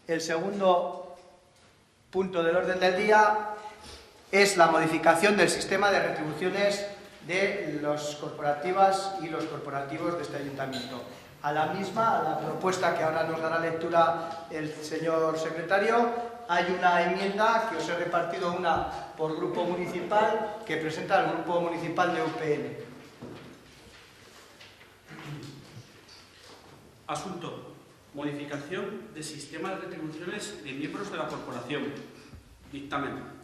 El segundo punto del orden del día es la modificación del sistema de retribuciones de las corporativas y los corporativos de este ayuntamiento. A la misma, a la propuesta que ahora nos dará lectura el señor secretario, hay una enmienda que os he repartido, una por grupo municipal, que presenta el grupo municipal de UPN. Asunto: modificación del sistema de retribuciones de miembros de la corporación. Dictamen.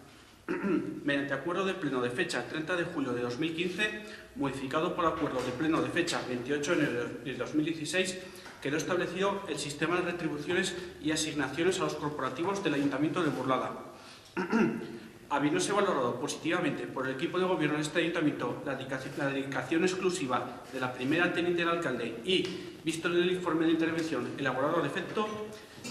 Mediante acuerdo de pleno de fecha 30 de julio de 2015, modificado por acuerdo de pleno de fecha 28 de enero de 2016, quedó establecido el sistema de retribuciones y asignaciones a los corporativos del Ayuntamiento de Burlada. Habiéndose valorado positivamente por el equipo de gobierno de este ayuntamiento la dedicación exclusiva de la primera teniente del alcalde y, visto el informe de intervención elaborado al efecto,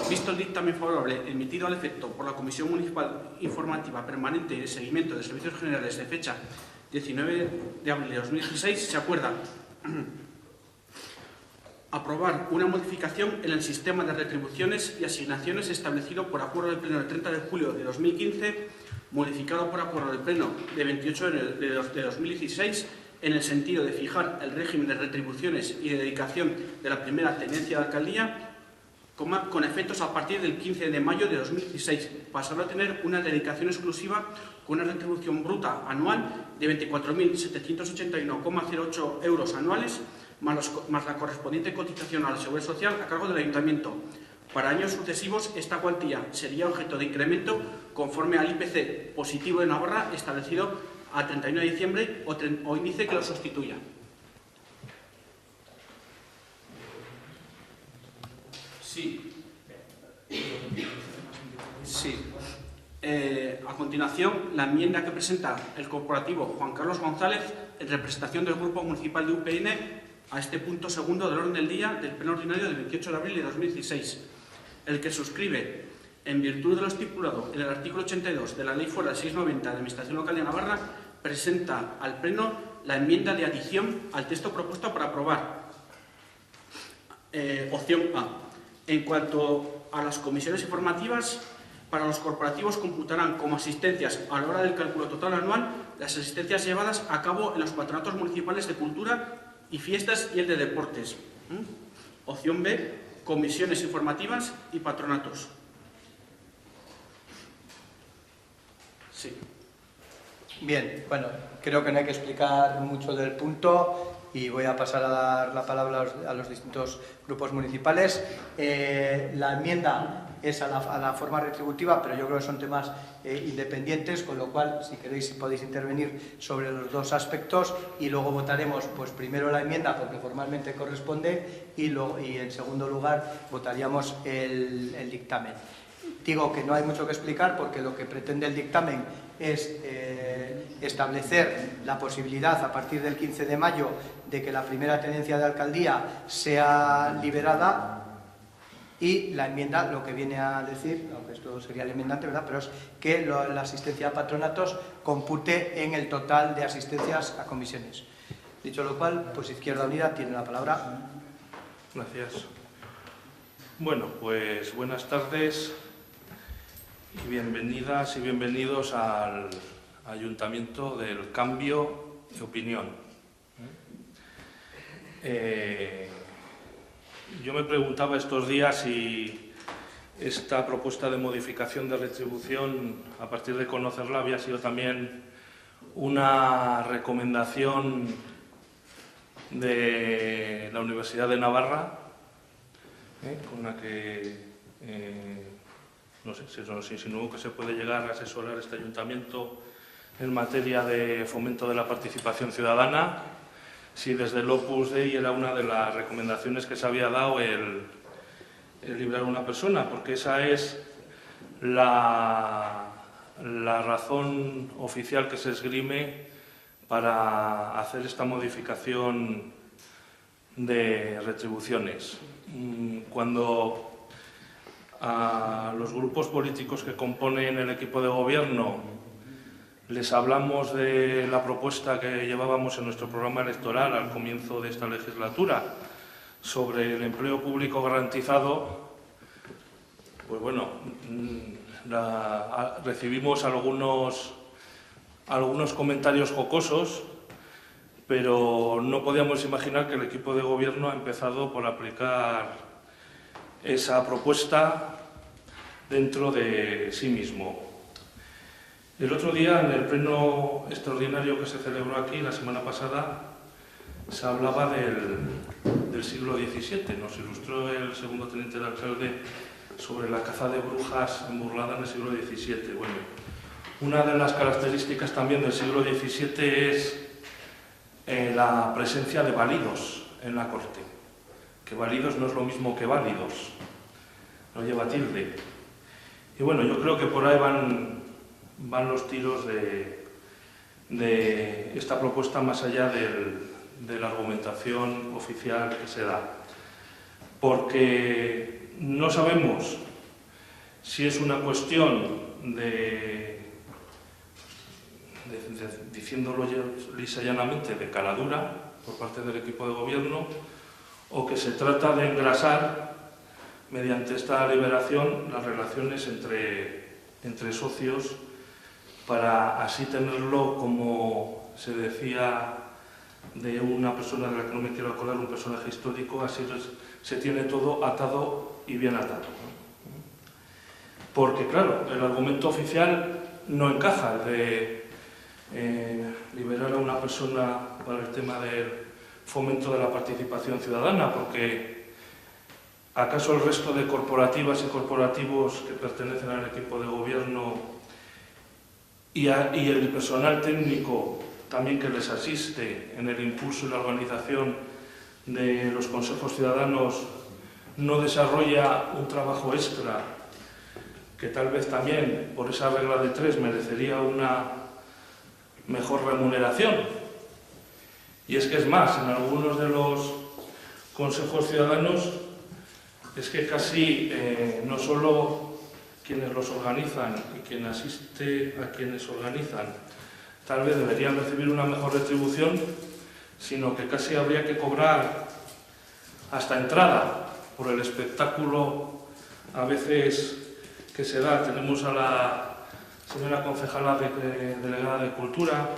visto el dictamen favorable emitido al efecto por la Comisión Municipal Informativa Permanente de Seguimiento de Servicios Generales de fecha 19 de abril de 2016, se acuerda aprobar una modificación en el sistema de retribuciones y asignaciones establecido por acuerdo del Pleno del 30 de julio de 2015, modificado por acuerdo del Pleno de 28 de 2016, en el sentido de fijar el régimen de retribuciones y de dedicación de la primera tenencia de alcaldía con efectos a partir del 15 de mayo de 2016, pasando a tener una dedicación exclusiva con una retribución bruta anual de 24.781,08 euros anuales, más la correspondiente cotización a la Seguridad Social a cargo del Ayuntamiento. Para años sucesivos, esta cuantía sería objeto de incremento conforme al IPC positivo de Navarra establecido a 31 de diciembre o índice que lo sustituya. A continuación, la enmienda que presenta el corporativo Juan Carlos González en representación del Grupo Municipal de UPN a este punto segundo del orden del día del Pleno Ordinario del 28 de abril de 2016, el que suscribe, en virtud de lo estipulado en el artículo 82 de la Ley Foral 690 de Administración Local de Navarra, presenta al Pleno la enmienda de adición al texto propuesto para aprobar. Opción A. En cuanto a las comisiones informativas, para los corporativos computarán como asistencias a la hora del cálculo total anual las asistencias llevadas a cabo en los patronatos municipales de cultura y fiestas y el de deportes. Opción B. Comisiones informativas y patronatos. Sí. Bien, bueno, creo que no hay que explicar mucho del punto y voy a pasar a dar la palabra a los distintos grupos municipales. La enmienda es a la forma retributiva, pero yo creo que son temas independientes, con lo cual, si queréis, podéis intervenir sobre los dos aspectos y luego votaremos, pues primero la enmienda, porque formalmente corresponde, y en segundo lugar votaríamos el dictamen. Digo que no hay mucho que explicar porque lo que pretende el dictamen es establecer la posibilidad a partir del 15 de mayo de que la primera tenencia de alcaldía sea liberada, y la enmienda lo que viene a decir, aunque esto sería el enmendante, ¿verdad?, pero es que la asistencia a patronatos compute en el total de asistencias a comisiones. Dicho lo cual, pues Izquierda Unida tiene la palabra. Gracias. Bueno, pues buenas tardes y bienvenidas y bienvenidos al Ayuntamiento del Cambio de Opinión. Yo me preguntaba estos días si esta propuesta de modificación de retribución, a partir de conocerla, había sido también una recomendación de la Universidad de Navarra, con la que no sé, se nos insinuó que se puede llegar a asesorar este ayuntamiento en materia de fomento de la participación ciudadana, si desde el Opus Dei era una de las recomendaciones que se había dado el librar a una persona, porque esa es la razón oficial que se esgrime para hacer esta modificación de retribuciones. Cuando a los grupos políticos que componen el equipo de gobierno les hablamos de la propuesta que llevábamos en nuestro programa electoral al comienzo de esta legislatura sobre el empleo público garantizado, Pues bueno, recibimos algunos comentarios jocosos, pero no podíamos imaginar que el equipo de gobierno ha empezado por aplicar esa propuesta dentro de sí mismo. El otro día, en el pleno extraordinario que se celebró aquí, la semana pasada, se hablaba del siglo XVII. Nos ilustró el segundo teniente de alcalde sobre la caza de brujas en Burlada en el siglo XVII. Bueno, una de las características también del siglo XVII es la presencia de válidos en la corte. Que válidos no es lo mismo que válidos, no lleva tilde. Y bueno, yo creo que por ahí van los tiros de esta propuesta más allá de la argumentación oficial que se da. Porque no sabemos si es una cuestión diciéndolo lisa y llanamente, de caladura por parte del equipo de gobierno, o que se trata de engrasar mediante esta liberación las relaciones entre socios para así tenerlo, como se decía de una persona de la que no me quiero acordar, un personaje histórico, así se tiene todo atado y bien atado. Porque claro, el argumento oficial no encaja de liberar a una persona para el tema del fomento de la participación ciudadana, porque ¿acaso el resto de corporativas y corporativos que pertenecen al equipo de gobierno y el personal técnico también que les asiste en el impulso y la organización de los consejos ciudadanos no desarrolla un trabajo extra que tal vez también por esa regla de 3 merecería una mejor remuneración? Y es que es más, en algunos de los consejos ciudadanos es que casi no solo quienes los organizan y quien asiste a quienes organizan tal vez deberían recibir una mejor retribución, sino que casi habría que cobrar hasta entrada por el espectáculo a veces que se da. Tenemos a la señora concejala delegada de Cultura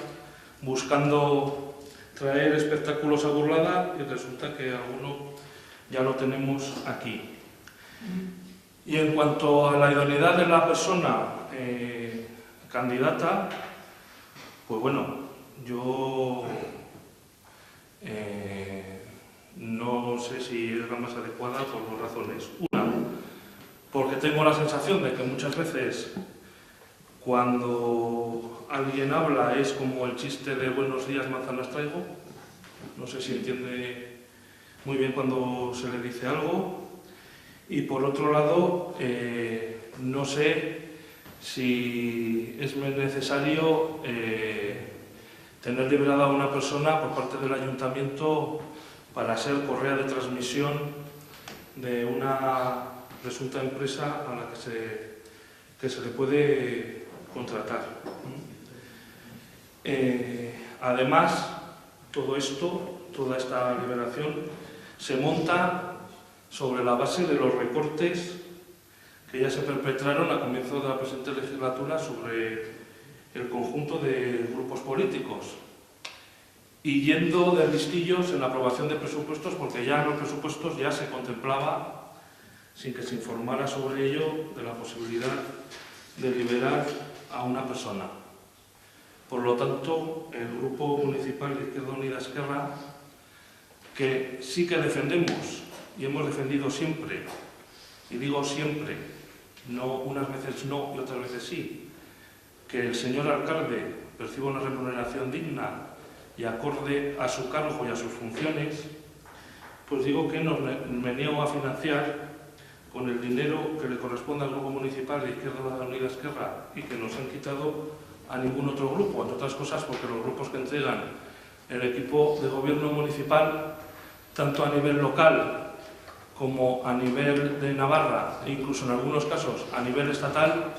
buscando traer espectáculos a Burlada y resulta que alguno ya lo tenemos aquí. Y en cuanto a la idoneidad de la persona candidata, pues bueno, yo no sé si es la más adecuada por dos razones. Una, porque tengo la sensación de que muchas veces cuando alguien habla es como el chiste de buenos días, manzanas traigo. No sé si entiende muy bien cuando se le dice algo. Y por otro lado, no sé si es necesario tener liberada a una persona por parte del ayuntamiento para ser correa de transmisión de una presunta empresa a la que se le puede contratar. Además, todo esto, toda esta liberación, se monta sobre la base de los recortes que ya se perpetraron a comienzo de la presente legislatura sobre el conjunto de grupos políticos, y yendo de listillos en la aprobación de presupuestos, porque ya en los presupuestos ya se contemplaba, sin que se informara sobre ello, de la posibilidad de liberar a una persona. Por lo tanto, el Grupo Municipal de Izquierda Unida Esquerra, que sí que defendemos y hemos defendido siempre, y digo siempre, no unas veces no y otras veces sí, que el señor alcalde perciba una remuneración digna y acorde a su cargo y a sus funciones, pues digo que me niego a financiar con el dinero que le corresponde al Grupo Municipal de Izquierda Unida Esquerra y que nos han quitado a ningún otro grupo, entre otras cosas porque los grupos que entregan el equipo de gobierno municipal, tanto a nivel local como a nivel de Navarra e incluso en algunos casos a nivel estatal,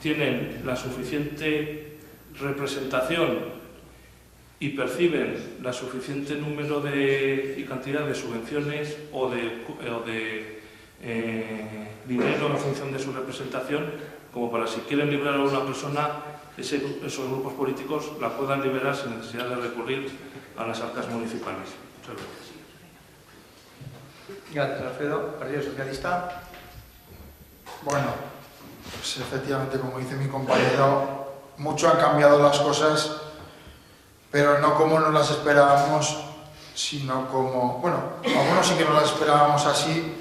tienen la suficiente representación y perciben la suficiente número y cantidad de subvenciones o de dinero en función de su representación, como para si quieren liberar a una persona, esos grupos políticos la puedan liberar sin necesidad de recurrir a las arcas municipales. Muchas gracias. Gracias, Alfredo. Partido Socialista. Bueno, pues efectivamente, como dice mi compañero, mucho han cambiado las cosas, pero no como nos las esperábamos, sino como, bueno, algunos sí que nos las esperábamos así,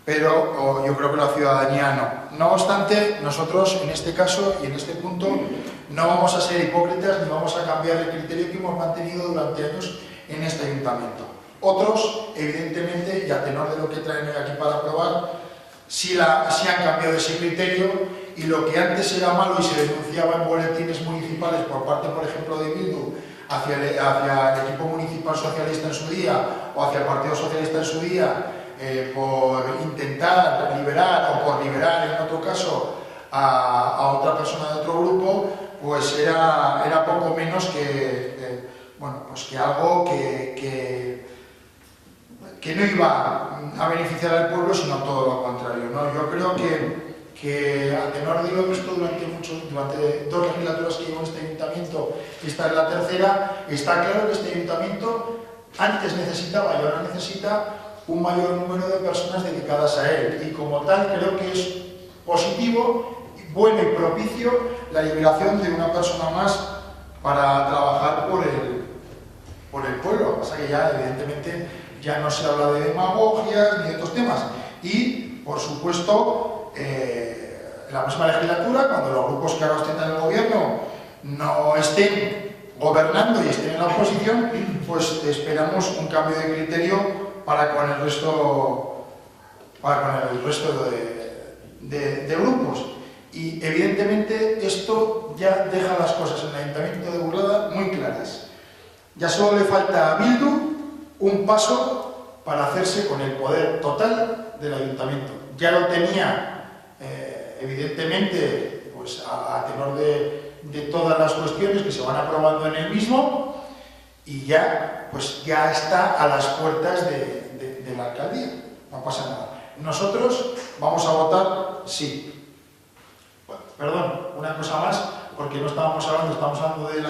pero yo creo que la ciudadanía no. No obstante, nosotros en este caso y en este punto no vamos a ser hipócritas ni vamos a cambiar el criterio que hemos mantenido durante años en este ayuntamiento. Otros, evidentemente, y a tenor de lo que traen hoy aquí para aprobar, sí han cambiado ese criterio, y lo que antes era malo y se denunciaba en boletines municipales por parte, por ejemplo, de Bildu hacia el equipo municipal socialista en su día o hacia el Partido Socialista en su día, por intentar liberar o por liberar en otro caso a otra persona de otro grupo, pues era poco menos que, bueno, pues que algo que no iba a beneficiar al pueblo, sino todo lo contrario, ¿no? Yo creo que a tenor de lo visto durante 2 legislaturas que llevo en este ayuntamiento, y esta es la tercera, está claro que este ayuntamiento antes necesitaba y ahora necesita un mayor número de personas dedicadas a él, y como tal creo que es positivo, bueno y propicio la liberación de una persona más para trabajar por el pueblo. Lo que pasa es que ya evidentemente ya no se habla de demagogias ni de otros temas, y por supuesto en la próxima legislatura, cuando los grupos que ahora ostentan el gobierno no estén gobernando y estén en la oposición, pues esperamos un cambio de criterio para con el resto de grupos. Y evidentemente esto ya deja las cosas en el Ayuntamiento de Burlada muy claras. Ya solo le falta a Bildu un paso para hacerse con el poder total del Ayuntamiento. Ya lo tenía, evidentemente, pues a tenor de todas las cuestiones que se van aprobando en el mismo, y ya está a las puertas de la alcaldía. No pasa nada. Nosotros vamos a votar sí. Bueno, perdón, una cosa más, porque no estábamos hablando del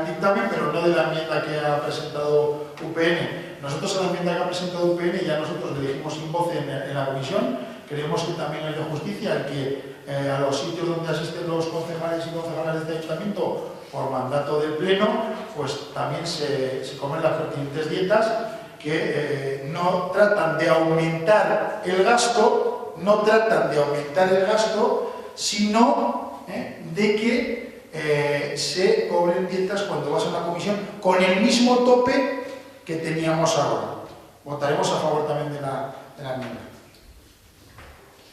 dictamen, pero no de la enmienda que ha presentado UPN. Nosotros a la enmienda que ha presentado UPN ya nosotros le dijimos sin voz en la comisión. Creemos que también es de justicia el que a los sitios donde asisten los concejales y concejales de este ayuntamiento por mandato del Pleno, pues también se comen las pertinentes dietas que no tratan de aumentar el gasto, sino de que se cobren dietas cuando vas a una comisión con el mismo tope que teníamos ahora. Votaremos a favor también de la enmienda.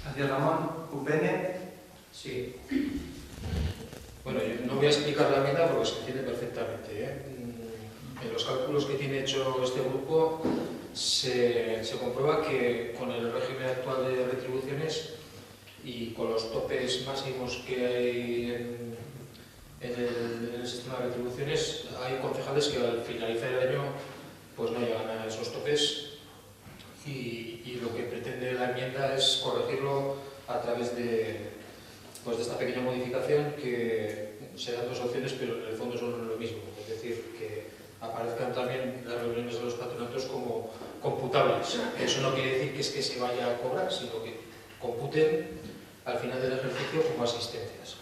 Gracias, Ramón. UPN. Sí. Bueno, yo no voy a explicar la enmienda porque se entiende perfectamente, En los cálculos que tiene hecho este grupo se comprueba que con el régimen actual de retribuciones y con los topes máximos que hay en el sistema de retribuciones, hay concejales que al finalizar el año pues no llegan a esos topes, y lo que pretende la enmienda es corregirlo a través de esta pequeña modificación, que se dan 2 opciones pero en el fondo son lo mismo, es decir, que aparezcan también las reuniones de los patronatos como computables. Eso no quiere decir que es que se vaya a cobrar, sino que computen al final del ejercicio como asistencias.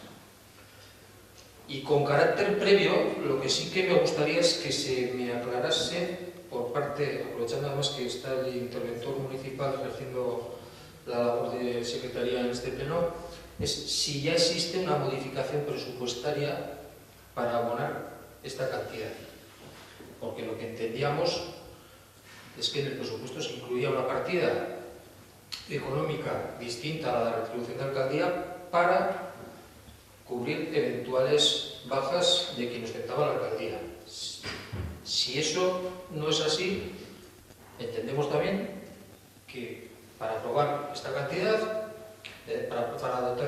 Y con carácter previo, lo que sí que me gustaría es que se me aclarase por parte, aprovechando además que está el interventor municipal ejerciendo la labor de secretaría en este pleno, es si ya existe una modificación presupuestaria para abonar esta cantidad. Porque lo que entendíamos es que en el presupuesto se incluía una partida económica distinta a la retribución de alcaldía para cubrir eventuales bajas de quien ostentaba la alcaldía. Si eso no es así, entendemos también que para aprobar esta cantidad, para adoptar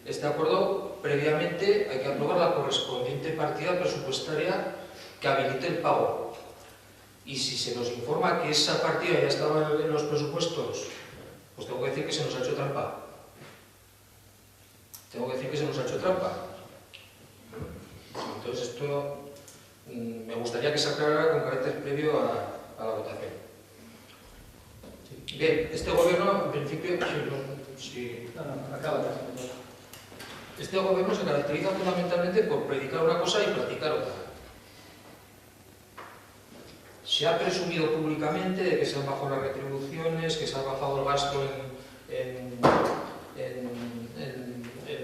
este acuerdo, previamente hay que aprobar la correspondiente partida presupuestaria que habilite el pago. y si se nos informa que esa partida ya estaba en los presupuestos, pues tengo que decir que se nos ha hecho trampa. Entonces esto me gustaría que se aclarara con carácter previo a la votación. Bien, este gobierno, en principio, este gobierno se caracteriza fundamentalmente por predicar una cosa y practicar otra. Se ha presumido públicamente de que se han bajado las retribuciones, que se ha bajado el gasto en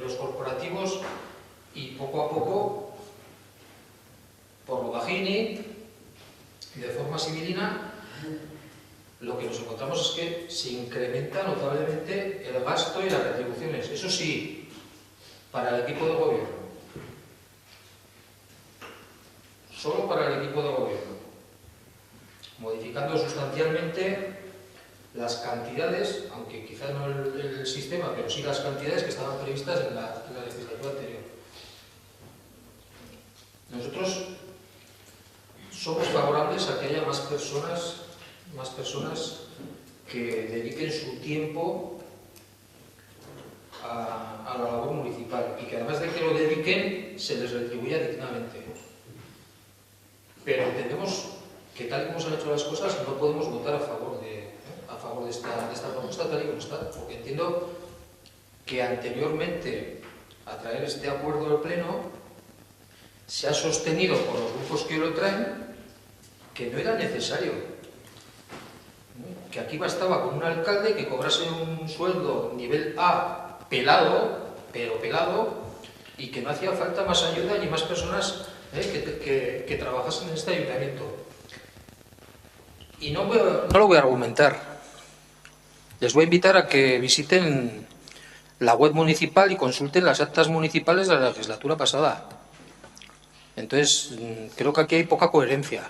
los corporativos, y poco a poco, por lo bajini, de forma sibilina, lo que nos encontramos es que se incrementa notablemente el gasto y las retribuciones. Eso sí, para el equipo de gobierno. Solo para el equipo de gobierno. Modificando sustancialmente las cantidades, aunque quizás no el sistema, pero sí las cantidades que estaban previstas en la legislatura anterior. Nosotros somos favorables a que haya más personas que dediquen su tiempo a la labor municipal y que además de que lo dediquen se les retribuya dignamente. Pero entendemos que tal y como se han hecho las cosas no podemos votar a favor de esta propuesta tal y como está, porque entiendo que anteriormente a traer este acuerdo al Pleno se ha sostenido por los grupos que lo traen que no era necesario, que aquí bastaba con un alcalde que cobrase un sueldo nivel A pelado, pero pelado, y que no hacía falta más ayuda ni más personas que trabajasen en este ayuntamiento. Y no lo voy a argumentar. Les voy a invitar a que visiten la web municipal y consulten las actas municipales de la legislatura pasada. Entonces, creo que aquí hay poca coherencia.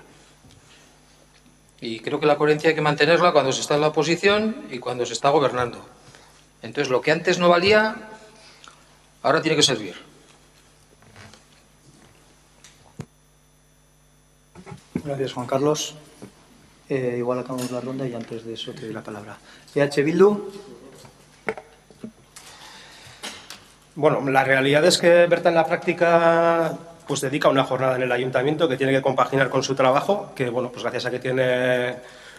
Y creo que la coherencia hay que mantenerla cuando se está en la oposición y cuando se está gobernando. Entonces, lo que antes no valía, ahora tiene que servir. Gracias, Juan Carlos. Igual acabamos la ronda y antes de eso te doy la palabra. EH Bildu. Bueno, la realidad es que Berta en la práctica pues dedica una jornada en el ayuntamiento que tiene que compaginar con su trabajo, que bueno, pues gracias a que tiene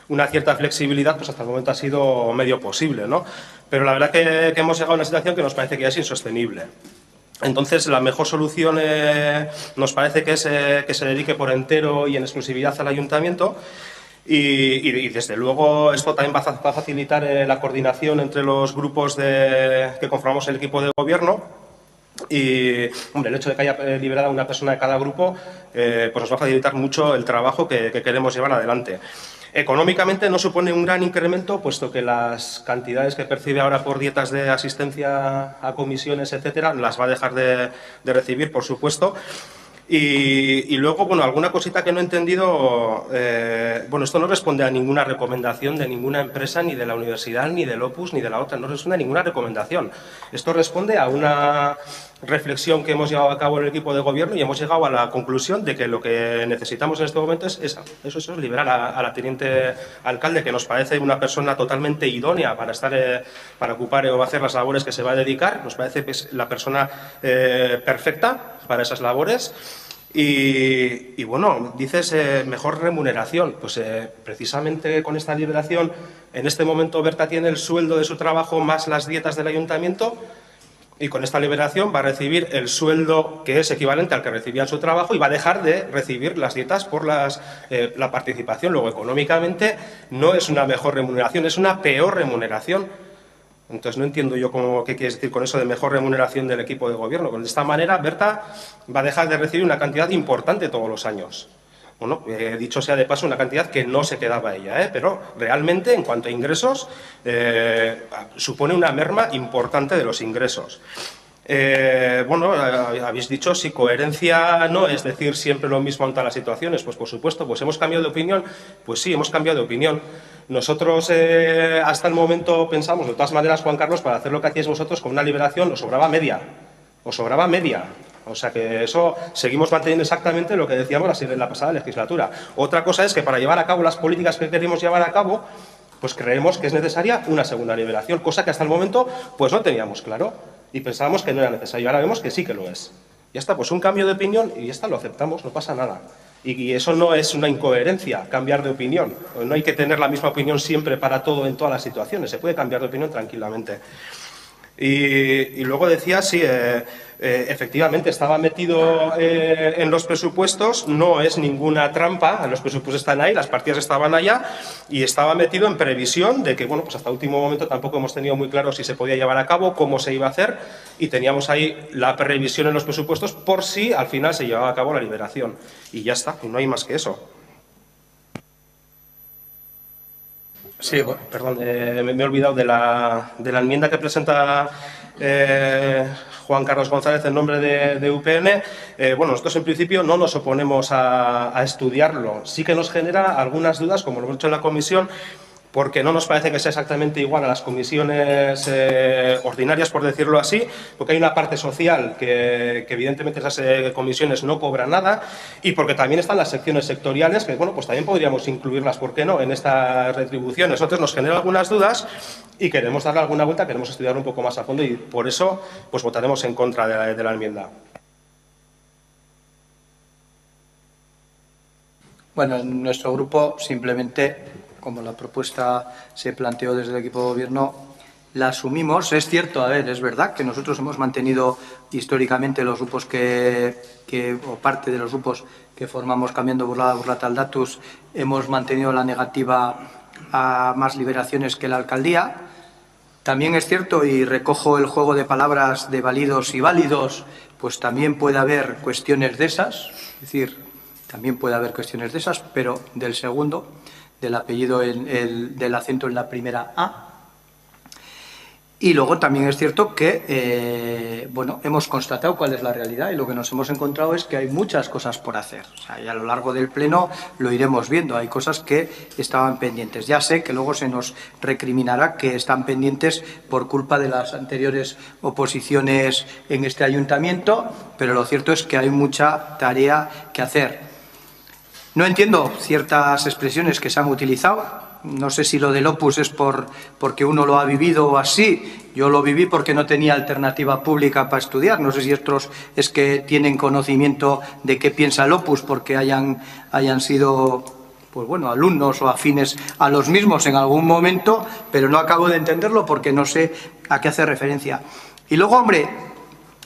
una cierta flexibilidad, pues hasta el momento ha sido medio posible, ¿no? Pero la verdad que hemos llegado a una situación que nos parece que ya es insostenible. Entonces, la mejor solución nos parece que es que se dedique por entero y en exclusividad al ayuntamiento. Y desde luego esto también va a facilitar la coordinación entre los grupos que conformamos el equipo de gobierno. Y, hombre, el hecho de que haya liberado una persona de cada grupo pues nos va a facilitar mucho el trabajo que queremos llevar adelante. Económicamente no supone un gran incremento, puesto que las cantidades que percibe ahora por dietas de asistencia a comisiones, etcétera, las va a dejar de recibir, por supuesto. Y luego, bueno, alguna cosita que no he entendido, bueno, esto no responde a ninguna recomendación de ninguna empresa, ni de la universidad, ni del Opus, ni de la otra, no responde a ninguna recomendación. Esto responde a una reflexión que hemos llevado a cabo en el equipo de gobierno y hemos llegado a la conclusión de que lo que necesitamos en este momento es liberar a la teniente alcalde, que nos parece una persona totalmente idónea para ocupar o hacer las labores que se va a dedicar. Nos parece que es la persona perfecta para esas labores. Y bueno, dices mejor remuneración. Pues precisamente con esta liberación, en este momento Berta tiene el sueldo de su trabajo más las dietas del ayuntamiento, y con esta liberación va a recibir el sueldo que es equivalente al que recibía en su trabajo y va a dejar de recibir las dietas por la participación. Luego, económicamente no es una mejor remuneración, es una peor remuneración. Entonces no entiendo yo qué quieres decir con eso de mejor remuneración del equipo de gobierno. De esta manera, Berta va a dejar de recibir una cantidad importante todos los años. Bueno, dicho sea de paso, una cantidad que no se quedaba ella, pero realmente, en cuanto a ingresos, supone una merma importante de los ingresos. Bueno, habéis dicho, si coherencia no es decir siempre lo mismo ante las situaciones, pues por supuesto, pues hemos cambiado de opinión, pues sí, hemos cambiado de opinión. Nosotros hasta el momento pensamos, de todas maneras, Juan Carlos, para hacer lo que hacíais vosotros con una liberación os sobraba media, O sea que eso seguimos manteniendo exactamente lo que decíamos en la pasada legislatura. Otra cosa es que para llevar a cabo las políticas que queremos llevar a cabo, pues creemos que es necesaria una segunda liberación, cosa que hasta el momento pues no teníamos claro y pensábamos que no era necesario. Ahora vemos que sí que lo es. Ya está, pues un cambio de opinión y ya está, lo aceptamos, no pasa nada. Y eso no es una incoherencia, cambiar de opinión. No hay que tener la misma opinión siempre para todo en todas las situaciones, se puede cambiar de opinión tranquilamente. Y luego decía, sí, efectivamente, estaba metido en los presupuestos, no es ninguna trampa, los presupuestos están ahí, las partidas estaban allá, y estaba metido en previsión de que, bueno, pues hasta el último momento tampoco hemos tenido muy claro si se podía llevar a cabo, cómo se iba a hacer, y teníamos ahí la previsión en los presupuestos por si al final se llevaba a cabo la liberación. Y ya está, y no hay más que eso. Sí, bueno, perdón, me he olvidado de la enmienda que presenta Juan Carlos González en nombre de UPN. Bueno, nosotros en principio no nos oponemos a estudiarlo. Sí que nos genera algunas dudas, como lo hemos hecho en la comisión, porque no nos parece que sea exactamente igual a las comisiones ordinarias, por decirlo así, porque hay una parte social que evidentemente esas comisiones no cobran nada, y porque también están las secciones sectoriales, que bueno, pues también podríamos incluirlas, ¿por qué no?, en estas retribuciones. Entonces nos genera algunas dudas y queremos darle alguna vuelta, queremos estudiar un poco más a fondo y por eso pues votaremos en contra de la enmienda. Bueno, en nuestro grupo simplemente, como la propuesta se planteó desde el equipo de gobierno, la asumimos. Es cierto, a ver, es verdad que nosotros hemos mantenido históricamente los grupos o parte de los grupos que formamos Cambiando Burlada Taldatus, hemos mantenido la negativa a más liberaciones que la alcaldía. También es cierto, y recojo el juego de palabras de válidos y válidos, pues también puede haber cuestiones de esas, es decir, también puede haber cuestiones de esas, pero del segundo, del apellido, del acento en la primera A. Y luego también es cierto que, bueno, hemos constatado cuál es la realidad y lo que nos hemos encontrado es que hay muchas cosas por hacer. O sea, y a lo largo del pleno lo iremos viendo. Hay cosas que estaban pendientes. Ya sé que luego se nos recriminará que están pendientes por culpa de las anteriores oposiciones en este ayuntamiento, pero lo cierto es que hay mucha tarea que hacer. No entiendo ciertas expresiones que se han utilizado. No sé si lo del opus es porque uno lo ha vivido o así. Yo lo viví porque no tenía alternativa pública para estudiar. No sé si estos es que tienen conocimiento de qué piensa el opus porque hayan sido, pues bueno, alumnos o afines a los mismos en algún momento, pero no acabo de entenderlo porque no sé a qué hace referencia. Y luego, hombre,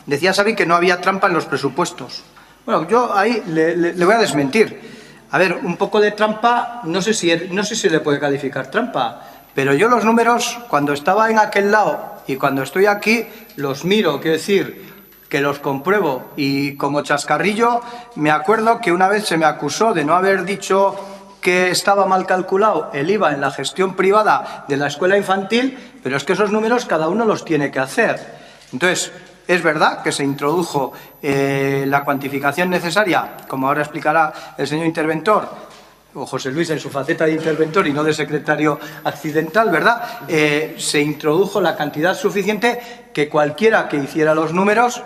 decía Xavi que no había trampa en los presupuestos. Bueno, yo ahí le voy a desmentir. A ver, un poco de trampa, no sé si le puede calificar trampa, pero yo los números, cuando estaba en aquel lado y cuando estoy aquí, los miro, quiero decir, que los compruebo. Y como chascarrillo, me acuerdo que una vez se me acusó de no haber dicho que estaba mal calculado el IVA en la gestión privada de la escuela infantil, pero es que esos números cada uno los tiene que hacer. Entonces, es verdad que se introdujo la cuantificación necesaria, como ahora explicará el señor interventor, o José Luis en su faceta de interventor y no de secretario accidental, ¿verdad? Se introdujo la cantidad suficiente que cualquiera que hiciera los números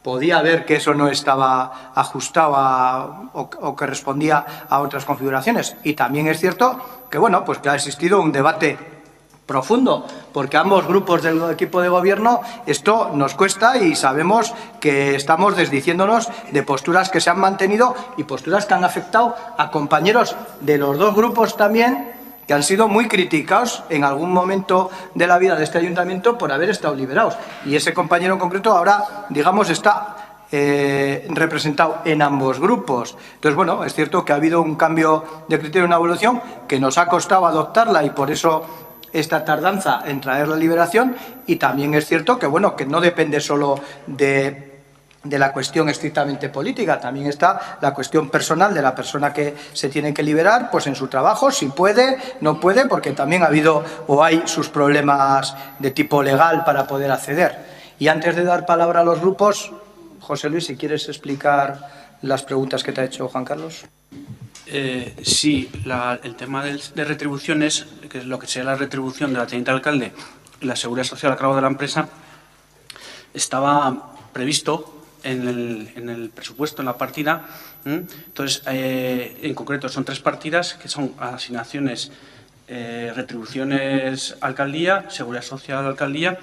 podía ver que eso no estaba ajustado o que respondía a otras configuraciones. Y también es cierto que, bueno, pues que ha existido un debate profundo, porque ambos grupos del equipo de gobierno esto nos cuesta y sabemos que estamos desdiciéndonos de posturas que se han mantenido y posturas que han afectado a compañeros de los dos grupos también, que han sido muy criticados en algún momento de la vida de este ayuntamiento por haber estado liberados. Y ese compañero en concreto ahora, digamos, está representado en ambos grupos. Entonces, bueno, es cierto que ha habido un cambio de criterio, una evolución que nos ha costado adoptarla y por eso esta tardanza en traer la liberación, y también es cierto que, bueno, que no depende solo de la cuestión estrictamente política, también está la cuestión personal de la persona que se tiene que liberar, pues en su trabajo, si puede, no puede, porque también ha habido o hay sus problemas de tipo legal para poder acceder. Y antes de dar palabra a los grupos, José Luis, si quieres explicar las preguntas que te ha hecho Juan Carlos. Sí, el tema de retribuciones, que es lo que sea la retribución de la teniente alcalde, la seguridad social a cargo de la empresa, estaba previsto en el presupuesto, en la partida. Entonces, en concreto, son 3 partidas que son asignaciones, retribuciones alcaldía, seguridad social alcaldía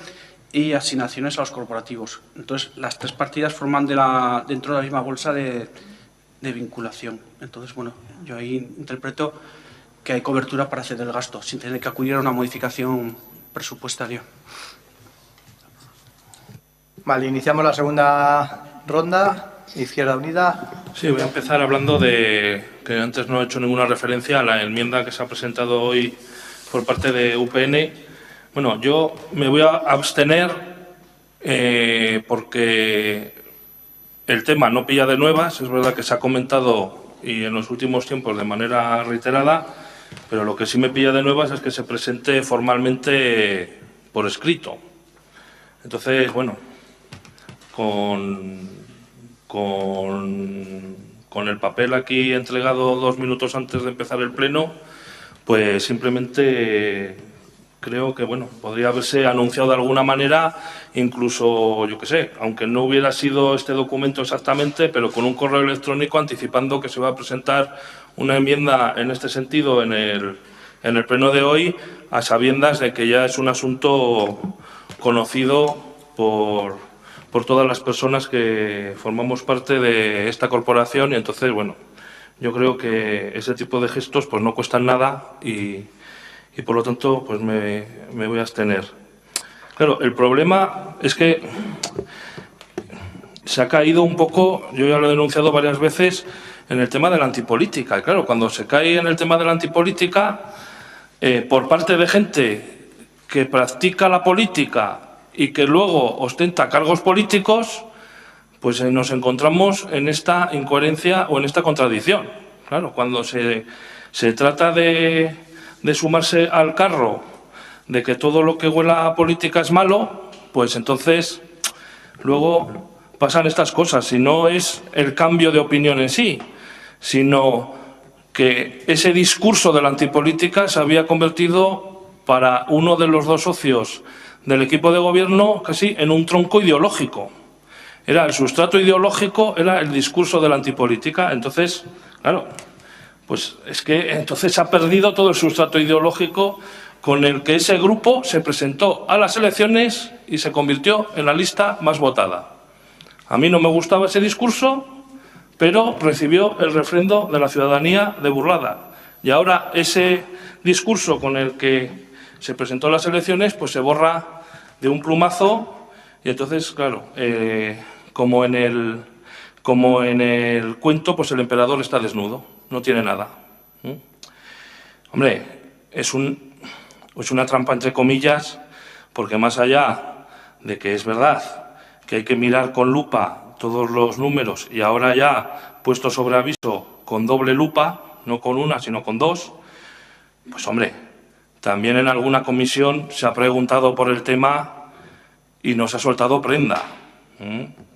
y asignaciones a los corporativos. Entonces, las 3 partidas forman dentro de la misma bolsa de vinculación. Entonces, bueno, yo ahí interpreto que hay cobertura para hacer el gasto, sin tener que acudir a una modificación presupuestaria. Vale, iniciamos la segunda ronda. Izquierda Unida. Sí, voy a empezar hablando de que antes no he hecho ninguna referencia a la enmienda que se ha presentado hoy por parte de UPN. Bueno, yo me voy a abstener porque el tema no pilla de nuevas. Es verdad que se ha comentado y en los últimos tiempos de manera reiterada, pero lo que sí me pilla de nuevas es que se presente formalmente por escrito. Entonces, bueno, con el papel aquí entregado 2 minutos antes de empezar el pleno, pues simplemente creo que, bueno, podría haberse anunciado de alguna manera, incluso, yo qué sé, aunque no hubiera sido este documento exactamente, pero con un correo electrónico anticipando que se va a presentar una enmienda en este sentido en el pleno de hoy, a sabiendas de que ya es un asunto conocido por todas las personas que formamos parte de esta corporación, y entonces, bueno, yo creo que ese tipo de gestos pues no cuestan nada y por lo tanto pues me voy a abstener. Claro, el problema es que se ha caído un poco, yo ya lo he denunciado varias veces, en el tema de la antipolítica. Y claro, cuando se cae en el tema de la antipolítica, por parte de gente que practica la política y que luego ostenta cargos políticos, pues nos encontramos en esta incoherencia o en esta contradicción. Claro, cuando se trata de sumarse al carro de que todo lo que huela a política es malo, pues entonces luego pasan estas cosas. Y no es el cambio de opinión en sí, sino que ese discurso de la antipolítica se había convertido para uno de los 2 socios del equipo de gobierno casi en un tronco ideológico. Era el sustrato ideológico, era el discurso de la antipolítica. Entonces, claro, pues es que entonces se ha perdido todo el sustrato ideológico con el que ese grupo se presentó a las elecciones y se convirtió en la lista más votada. A mí no me gustaba ese discurso, pero recibió el refrendo de la ciudadanía de burlada. Y ahora ese discurso con el que se presentó a las elecciones pues se borra de un plumazo, y entonces, claro, como en el cuento, pues el emperador está desnudo, no tiene nada. Hombre, es una trampa entre comillas, porque más allá de que es verdad que hay que mirar con lupa todos los números, y ahora ya puesto sobre aviso con doble lupa, no con una sino con 2, pues hombre, también en alguna comisión se ha preguntado por el tema y no se ha soltado prenda.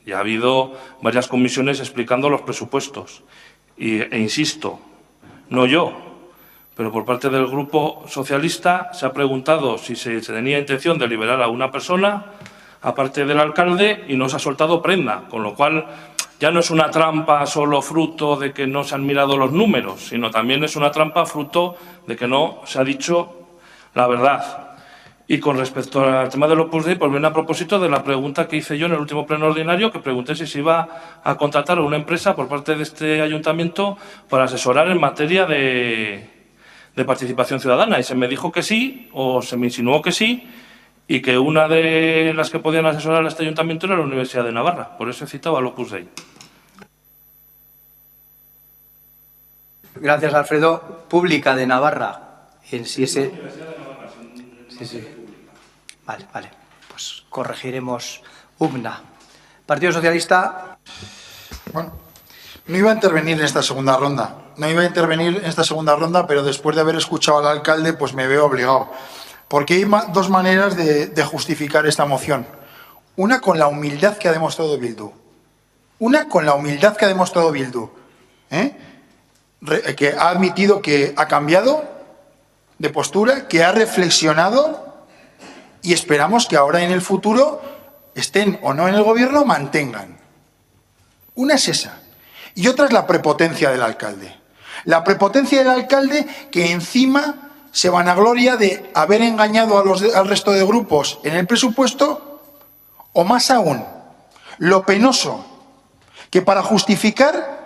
Y ha habido varias comisiones explicando los presupuestos. E insisto, no yo, pero por parte del Grupo Socialista se ha preguntado si se tenía intención de liberar a una persona, aparte del alcalde, y no se ha soltado prenda. Con lo cual, ya no es una trampa solo fruto de que no se han mirado los números, sino también es una trampa fruto de que no se ha dicho la verdad. Y con respecto al tema del Opus Dei, pues viene a propósito de la pregunta que hice yo en el último pleno ordinario, que pregunté si se iba a contratar a una empresa por parte de este ayuntamiento para asesorar en materia de participación ciudadana. Y se me dijo que sí, o se me insinuó que sí, y que una de las que podían asesorar a este ayuntamiento era la Universidad de Navarra. Por eso he citado al Opus Dei. Gracias, Alfredo. Pública de Navarra. En sí ese... Sí. Vale. Pues corregiremos UBNA. Partido Socialista. Bueno, no iba a intervenir en esta segunda ronda. Pero después de haber escuchado al alcalde, pues me veo obligado. Porque hay 2 maneras de justificar esta moción. Una con la humildad que ha demostrado Bildu. Que ha admitido que ha cambiado de postura, que ha reflexionado, y esperamos que ahora en el futuro, estén o no en el gobierno, mantengan. Una es esa. Y otra es la prepotencia del alcalde. La prepotencia del alcalde que encima se vanagloria de haber engañado al resto de grupos en el presupuesto, o más aún, lo penoso, que para justificar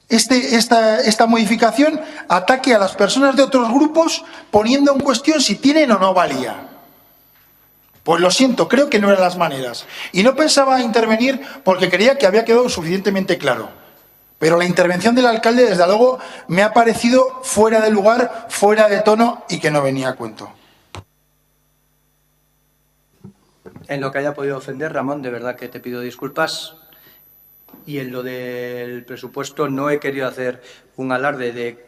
esta modificación ataque a las personas de otros grupos poniendo en cuestión si tienen o no valía. Pues lo siento, creo que no eran las maneras. Y no pensaba intervenir porque creía que había quedado suficientemente claro. Pero la intervención del alcalde, desde luego, me ha parecido fuera de lugar, fuera de tono y que no venía a cuento. En lo que haya podido ofender, Ramón, de verdad que te pido disculpas. Y en lo del presupuesto no he querido hacer un alarde de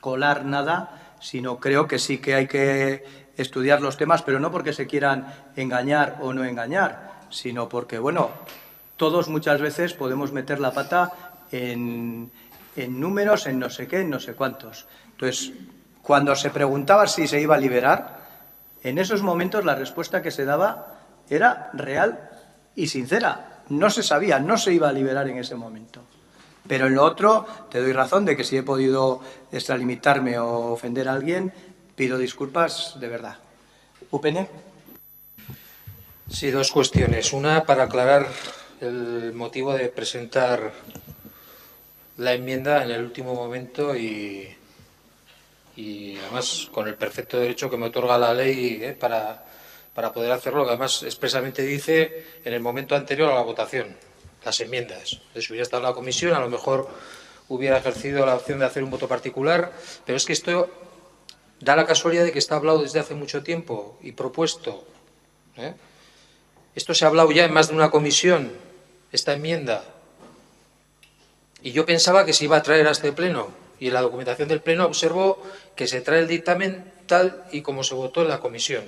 colar nada, sino creo que sí que hay que estudiar los temas, pero no porque se quieran engañar o no engañar, sino porque, bueno, todos muchas veces podemos meter la pata en números, en no sé qué, en no sé cuántos. Entonces, cuando se preguntaba si se iba a liberar, en esos momentos la respuesta que se daba era real y sincera. No se sabía, no se iba a liberar en ese momento. Pero en lo otro, te doy razón de que si he podido extralimitarme o ofender a alguien, pido disculpas de verdad. ¿UPN? Sí, dos cuestiones. Una, para aclarar el motivo de presentar la enmienda en el último momento y además con el perfecto derecho que me otorga la ley para poder hacerlo, que además expresamente dice en el momento anterior a la votación, las enmiendas. Si hubiera estado en la comisión, a lo mejor hubiera ejercido la opción de hacer un voto particular, pero es que esto da la casualidad de que está hablado desde hace mucho tiempo y propuesto. Esto se ha hablado ya en más de una comisión, esta enmienda. Y yo pensaba que se iba a traer a este pleno. Y en la documentación del pleno observo que se trae el dictamen tal y como se votó en la comisión.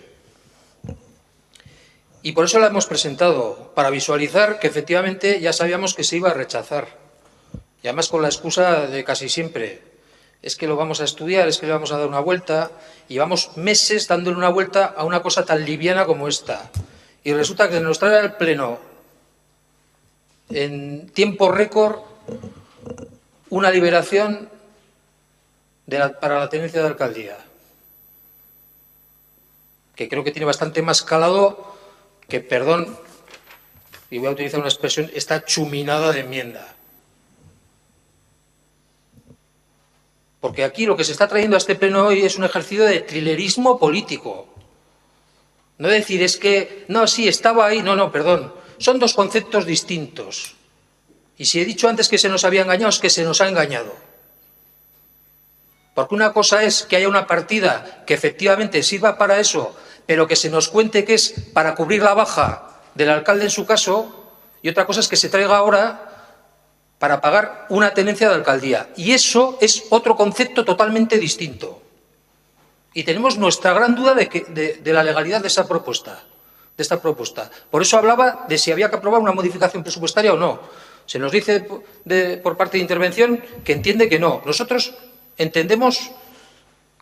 Y por eso la hemos presentado, para visualizar que efectivamente ya sabíamos que se iba a rechazar. Y además con la excusa de casi siempre, es que lo vamos a estudiar, es que le vamos a dar una vuelta, y llevamos meses dándole una vuelta a una cosa tan liviana como esta. Y resulta que se nos trae al pleno en tiempo récord una liberación para la tenencia de alcaldía, que creo que tiene bastante más calado que, perdón, y voy a utilizar una expresión, esta chuminada de enmienda. Porque aquí lo que se está trayendo a este pleno hoy es un ejercicio de trilerismo político. No decir, es que, no, sí, estaba ahí, no, perdón. Son dos conceptos distintos. Y si he dicho antes que se nos había engañado, es que se nos ha engañado. Porque una cosa es que haya una partida que efectivamente sirva para eso, pero que se nos cuente que es para cubrir la baja del alcalde en su caso, y otra cosa es que se traiga ahora para pagar una tenencia de alcaldía. Y eso es otro concepto totalmente distinto. Y tenemos nuestra gran duda de la legalidad de esa propuesta. Por eso hablaba de si había que aprobar una modificación presupuestaria o no. Se nos dice por parte de intervención que entiende que no. Nosotros entendemos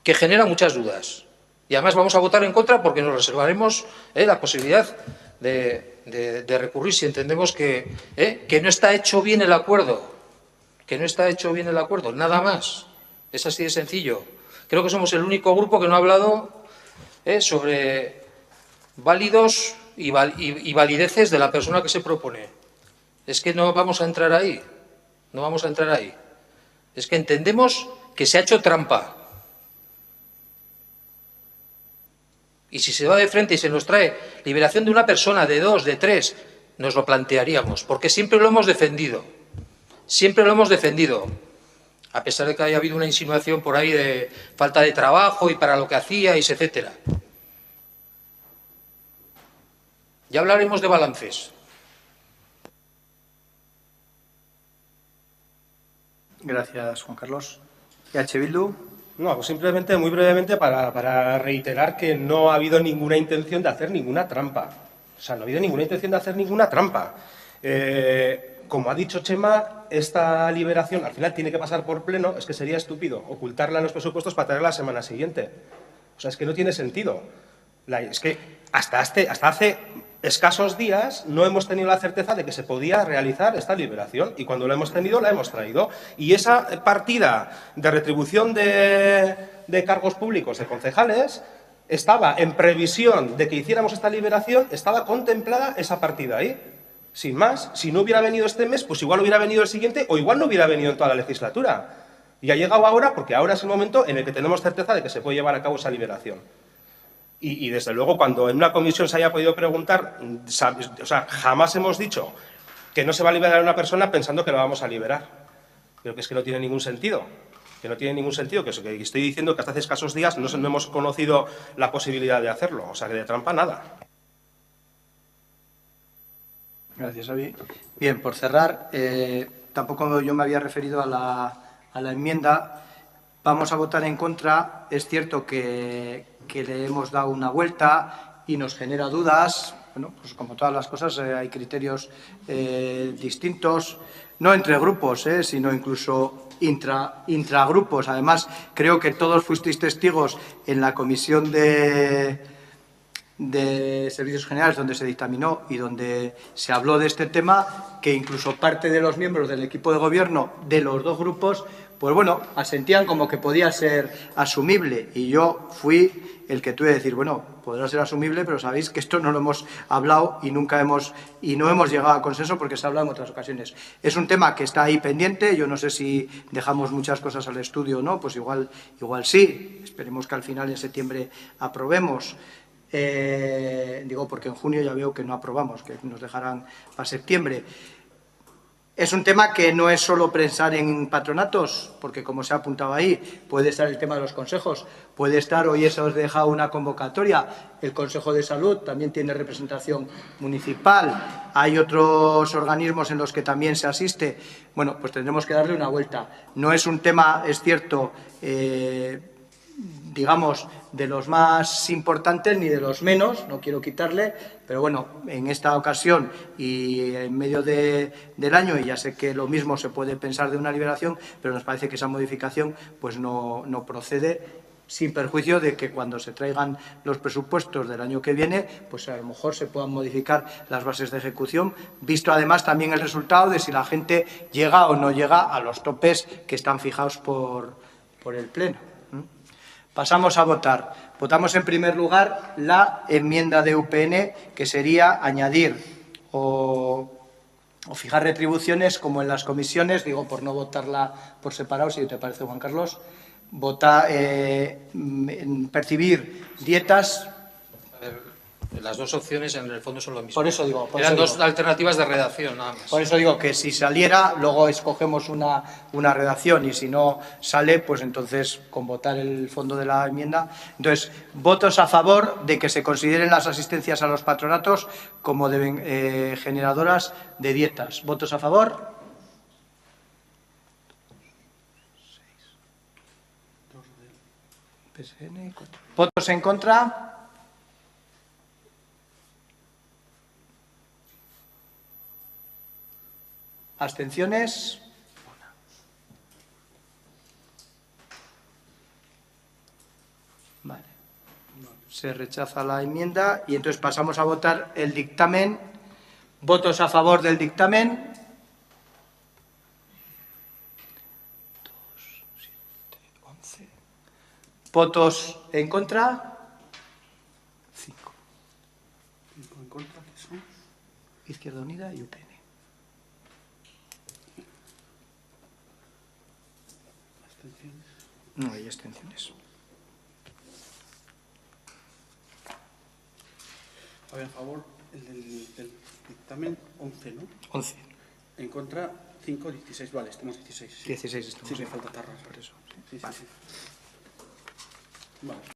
que genera muchas dudas. Y además vamos a votar en contra porque nos reservaremos la posibilidad de recurrir si entendemos que no está hecho bien el acuerdo. Nada más. Es así de sencillo. Creo que somos el único grupo que no ha hablado sobre válidos y valideces de la persona que se propone. Es que no vamos a entrar ahí. Es que entendemos que se ha hecho trampa. Y si se va de frente y se nos trae liberación de una persona, de dos, de tres, nos lo plantearíamos, porque siempre lo hemos defendido. A pesar de que haya habido una insinuación por ahí de falta de trabajo y para lo que hacíais, etcétera. Ya hablaremos de balances. Gracias, Juan Carlos. ¿Y Bildu? No, pues simplemente, muy brevemente, para reiterar que no ha habido ninguna intención de hacer ninguna trampa. O sea, no ha habido ninguna intención de hacer ninguna trampa. Como ha dicho Chema, esta liberación al final tiene que pasar por pleno. Es que sería estúpido ocultarla en los presupuestos para traerla la semana siguiente. O sea, es que no tiene sentido. Es que hasta hace escasos días no hemos tenido la certeza de que se podía realizar esta liberación y cuando la hemos tenido, la hemos traído. Y esa partida de retribución de cargos públicos de concejales estaba en previsión de que hiciéramos esta liberación, estaba contemplada esa partida ahí. Sin más, si no hubiera venido este mes, pues igual hubiera venido el siguiente o igual no hubiera venido en toda la legislatura. Y ha llegado ahora porque ahora es el momento en el que tenemos certeza de que se puede llevar a cabo esa liberación. Y desde luego, cuando en una comisión se haya podido preguntar, o sea, jamás hemos dicho que no se va a liberar a una persona pensando que la vamos a liberar. Creo que es que no tiene ningún sentido. Que no tiene ningún sentido, que estoy diciendo que hasta hace escasos días no hemos conocido la posibilidad de hacerlo. O sea, que de trampa nada. Gracias, Avi. Bien, por cerrar, tampoco yo me había referido a la enmienda. Vamos a votar en contra. Es cierto que le hemos dado una vuelta y nos genera dudas. Bueno, pues como todas las cosas hay criterios distintos, no entre grupos, sino incluso intragrupos. Además, creo que todos fuisteis testigos en la comisión de Servicios Generales, donde se dictaminó y donde se habló de este tema, que incluso parte de los miembros del equipo de gobierno de los dos grupos, pues bueno, asentían como que podía ser asumible. Y yo fui el que tuve que decir, bueno, podrá ser asumible, pero sabéis que esto no lo hemos hablado y no hemos llegado a consenso porque se ha hablado en otras ocasiones. Es un tema que está ahí pendiente. Yo no sé si dejamos muchas cosas al estudio o no, pues igual sí. Esperemos que al final en septiembre aprobemos. Digo, porque en junio ya veo que no aprobamos, que nos dejarán para septiembre. Es un tema que no es solo pensar en patronatos, porque como se ha apuntado ahí, puede estar el tema de los consejos, puede estar, hoy se os deja una convocatoria, el Consejo de Salud también tiene representación municipal, hay otros organismos en los que también se asiste. Bueno, pues tendremos que darle una vuelta. No es un tema, es cierto, digamos, de los más importantes ni de los menos, no quiero quitarle, pero bueno, en esta ocasión y en medio del año, y ya sé que lo mismo se puede pensar de una liberación, pero nos parece que esa modificación pues no procede, sin perjuicio de que cuando se traigan los presupuestos del año que viene, pues a lo mejor se puedan modificar las bases de ejecución, visto además también el resultado de si la gente llega o no llega a los topes que están fijados por el Pleno. Pasamos a votar. Votamos en primer lugar la enmienda de UPN, que sería añadir o fijar retribuciones como en las comisiones, digo por no votarla por separado, si te parece, Juan Carlos, percibir dietas. Las dos opciones en el fondo son lo mismo. Por eso digo. Eran dos alternativas de redacción, nada más. Por eso digo que si saliera, luego escogemos una redacción y si no sale, pues entonces con votar el fondo de la enmienda. Entonces, votos a favor de que se consideren las asistencias a los patronatos como generadoras de dietas. ¿Votos a favor? ¿Votos en contra? ¿Abstenciones? Vale. Se rechaza la enmienda y entonces pasamos a votar el dictamen. ¿Votos a favor del dictamen? 2, 7, 11. ¿Votos en contra? 5. ¿En contra qué son? Izquierda Unida y UPN. No hay abstenciones. A ver, a favor, el del dictamen 11, ¿no? 11. En contra 5, 16. Vale, estamos 16. Sí. 16 estamos. Sí, me falta tarras. Por eso. Sí, Vale. sí. Vale.